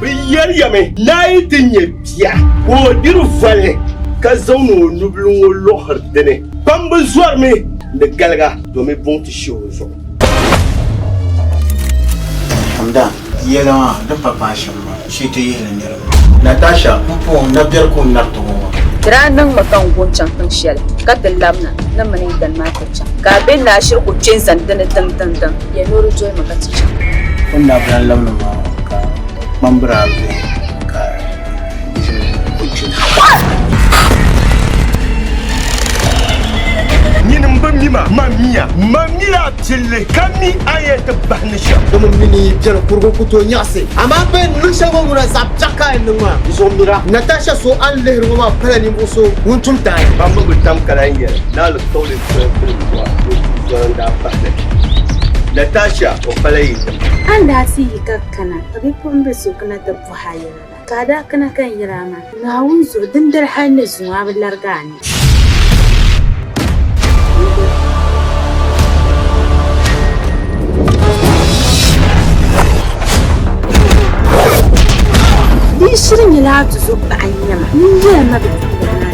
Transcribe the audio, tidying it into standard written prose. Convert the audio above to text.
Yame, night in ye pia, or dear valley, Kazono, Nublu, Loher, Dene, Bambus me, the Galaga, to me want to show you. I'm done. Yellow, the papa, she to yelling. Natasha, Upo, Naberco, Nato. Randang matang punchang tang shell, cut the lamna, no money than my picture. Cabin Nashir could change and then a tung. Yanuru joy Magachi. Undabra Lama, Mambra, Mamia, Chile, Kami, I at the Banisha. The mini Kurgokuto Yasi. I'm up in Lushavona Zapchaka and Numa. Zomira. Natasha so Alleroma Pelanim also Untum time. Bamba with Tam Karanga. Now the told it Natasha or Palay. And I see Kana, a big Pombesukana the Puhaya. Kada Kanaka Yarama. Now, so then their highness no have Largani. Shirin yi latu zo ba an yama, ni yi ma bi da na